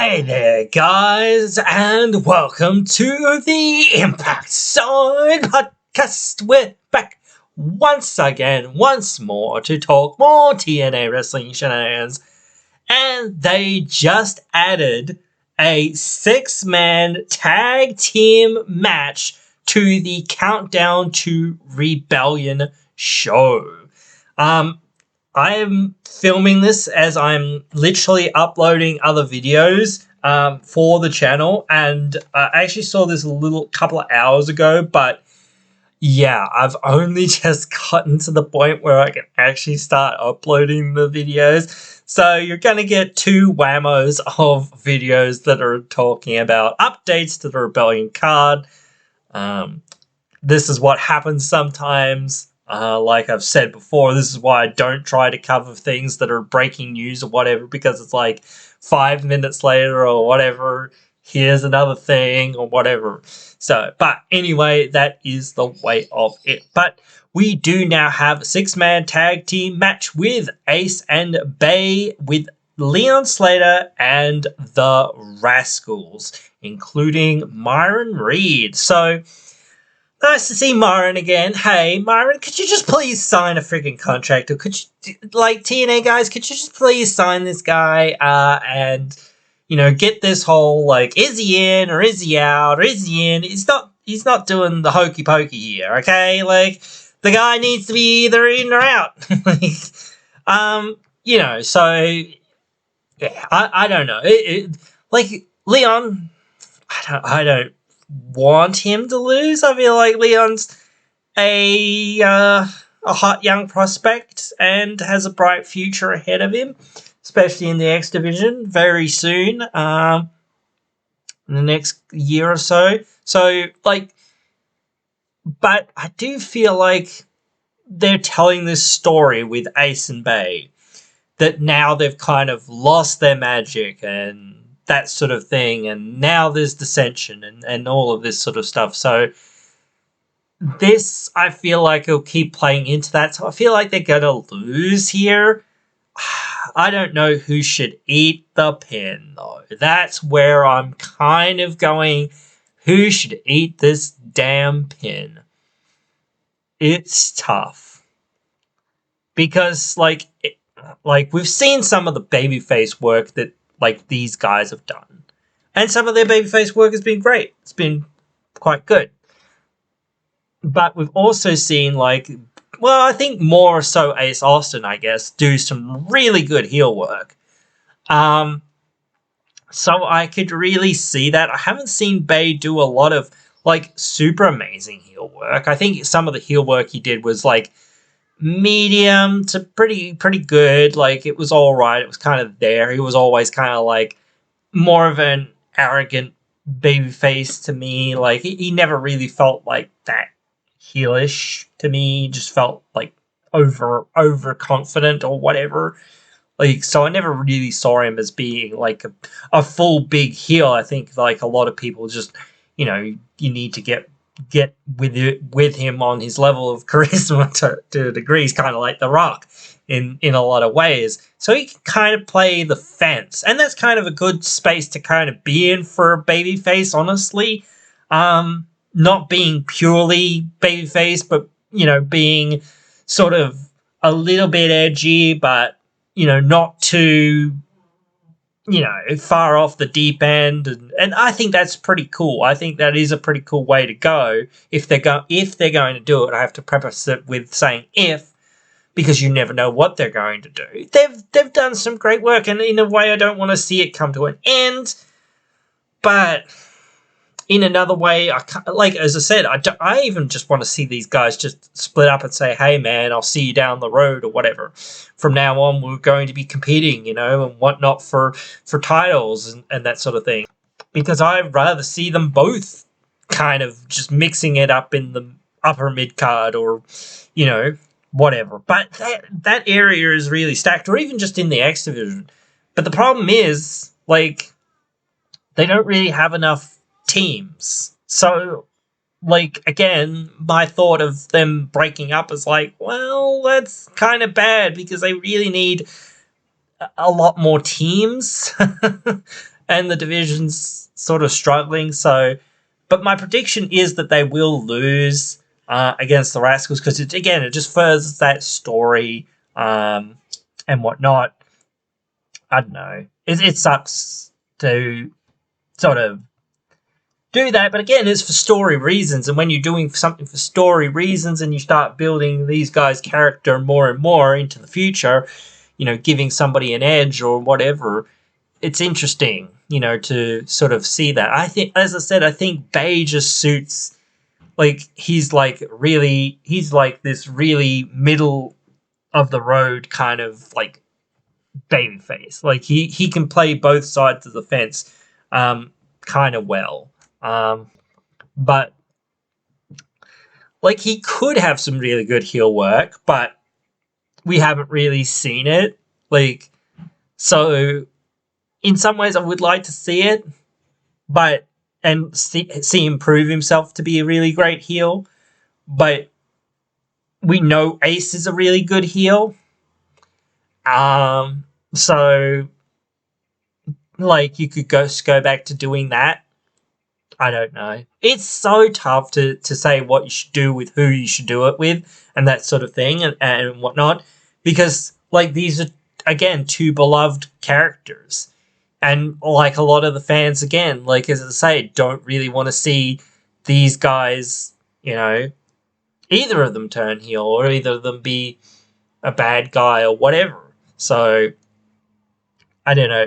Hey there, guys, and welcome to the Impact Zone podcast. We're back once more to talk more TNA wrestling shenanigans. And they just added a 6-man tag team match to the Countdown to Rebellion show. I am filming this as I'm literally uploading other videos for the channel, and I actually saw this a couple of hours ago, but yeah, I've only just gotten to the point where I can actually start uploading the videos. So you're going to get 2 whammos of videos that are talking about updates to the Rebellion card. This is what happens sometimes. Like I've said before, this is why I don't try to cover things that are breaking news or whatever, because it's like 5 minutes later or whatever, here's another thing or whatever. So, but anyway, that is the way of it. But we do now have a 6-man tag team match with Ace and Bay, with Leon Slater and the Rascals, including Myron Reed. So, nice to see Myron again. Hey, Myron, could you just please sign a freaking contract? Or could you, like, TNA guys, could you just please sign this guy and, you know, get this whole, like, is he in or is he out or is he in? He's not doing the hokey pokey here, okay? Like, the guy needs to be either in or out. You know, so, yeah, I don't know. Like, Leon, I don't want him to lose. I feel like Leon's a hot young prospect and has a bright future ahead of him, especially in the X division very soon, in the next year or so. So, like, but I do feel like they're telling this story with Ace and Bay, that now they've kind of lost their magic and that sort of thing, and now there's dissension and all of this sort of stuff. So this, I feel like it'll keep playing into that. So I feel like they're going to lose here. I don't know who should eat the pin, though. That's where I'm kind of going, who should eat this damn pin? It's tough. Because, like we've seen some of the babyface work that, like, these guys have done. And some of their babyface work has been great. It's been quite good. But we've also seen, like, well, I think more so Ace Austin, I guess, do some really good heel work. So I could really see that. I haven't seen Bay do a lot of, like, super amazing heel work. I think some of the heel work he did was, like, medium to pretty good. Like, it was all right. It was kind of there. He was always kind of like more of an arrogant babyface to me. Like, he never really felt like that heelish to me. He just felt like overconfident or whatever. Like, so I never really saw him as being like a full big heel. I think, like, a lot of people just, you know, you need to get with him on his level of charisma to a degree. He's kind of like The Rock in a lot of ways. So he can kind of play the fence. And that's kind of a good space to kind of be in for a babyface, honestly. Not being purely babyface, but, you know, being sort of a little bit edgy, but, you know, not too, you know, far off the deep end, and I think that's pretty cool. I think that is a pretty cool way to go if they're going to do it. I have to preface it with saying if, because you never know what they're going to do. They've done some great work, and in a way, I don't want to see it come to an end. But in another way, like, as I said, I even just want to see these guys just split up and say, hey, man, I'll see you down the road or whatever. From now on, we're going to be competing, you know, and whatnot for titles and that sort of thing. Because I'd rather see them both kind of just mixing it up in the upper mid-card or, you know, whatever. But that area is really stacked, or even just in the X division. But the problem is, like, they don't really have enough teams. So, like, again, my thought of them breaking up is like, well, that's kind of bad, because they really need a lot more teams. and the division's sort of struggling. So, but my prediction is that they will lose against the Rascals because it just furthers that story and whatnot. I don't know. It sucks to sort of do that, but again, it's for story reasons. And when you're doing something for story reasons and you start building these guys' character more and more into the future, giving somebody an edge or whatever, it's interesting, to sort of see that. I think, as I said, I think Bay just suits, he's like this really middle of the road kind of like babyface. Like he can play both sides of the fence kind of well. But he could have some really good heel work, but we haven't really seen it. So in some ways I would like to see it, and see him prove himself to be a really great heel. But we know Ace is a really good heel. So you could go back to doing that. I don't know. It's so tough to say what you should do with who you should do it with and that sort of thing and whatnot, because these are, again, two beloved characters. And a lot of the fans, again, as I say, don't really want to see these guys, either of them turn heel or either of them be a bad guy or whatever. So I don't know.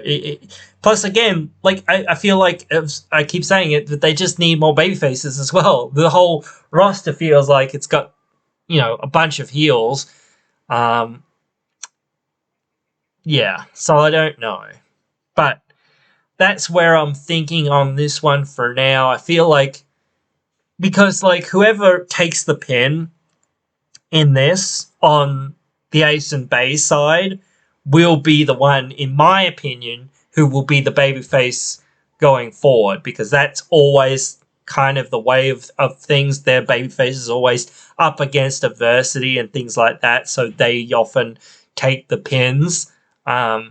Plus, again, I feel like I keep saying it, that they just need more babyfaces as well. The whole roster feels like it's got, a bunch of heels. Yeah, so I don't know. But that's where I'm thinking on this one for now. I feel because whoever takes the pin in this on the Ace and Bay side will be the one, in my opinion, who will be the babyface going forward, because that's always kind of the way of things. Their babyface is always up against adversity and things like that, so they often take the pins at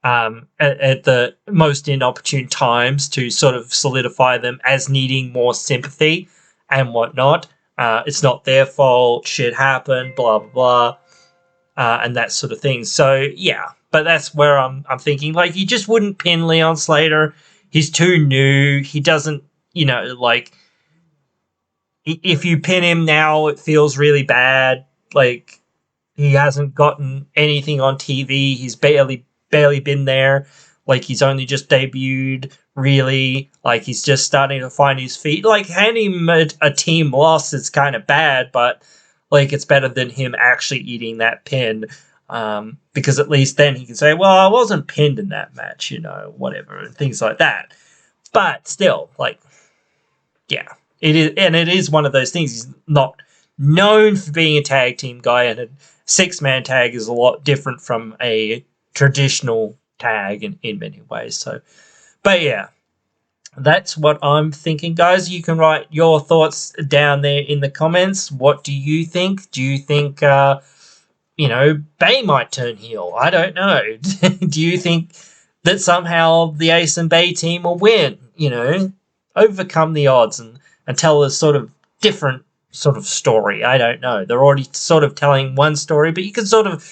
the most inopportune times to sort of solidify them as needing more sympathy and whatnot. It's not their fault, shit happened, blah, blah, blah. And that sort of thing. So, yeah. But that's where I'm thinking, you just wouldn't pin Leon Slater. He's too new. He doesn't, if you pin him now, it feels really bad. He hasn't gotten anything on TV. He's barely been there. He's only just debuted, really. He's just starting to find his feet. Handing him a team loss is kind of bad, but it's better than him actually eating that pin, because at least then he can say, well, I wasn't pinned in that match, whatever, and things like that. But still, yeah, it is one of those things. He's not known for being a tag team guy, and a 6-man tag is a lot different from a traditional tag in many ways. So, but yeah. That's what I'm thinking, guys. You can write your thoughts down there in the comments. What do you think? Do you think, Bay might turn heel? I don't know. Do you think that somehow the Ace and Bay team will win? Overcome the odds and tell a sort of different sort of story. I don't know. They're already sort of telling one story, but you can sort of,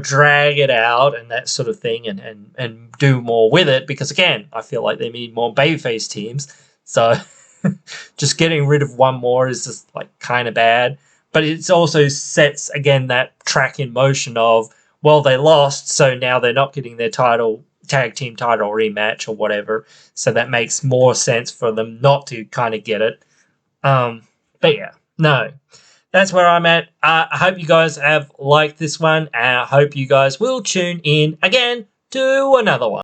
drag it out and that sort of thing and do more with it, because, again, I feel like they need more babyface teams. So just getting rid of one more is just, kind of bad. But it also sets, again, that track in motion of, well, they lost, so now they're not getting their tag team title rematch or whatever. So that makes more sense for them not to kind of get it. But, yeah, no. That's where I'm at. I hope you guys have liked this one, and I hope you guys will tune in again to another one.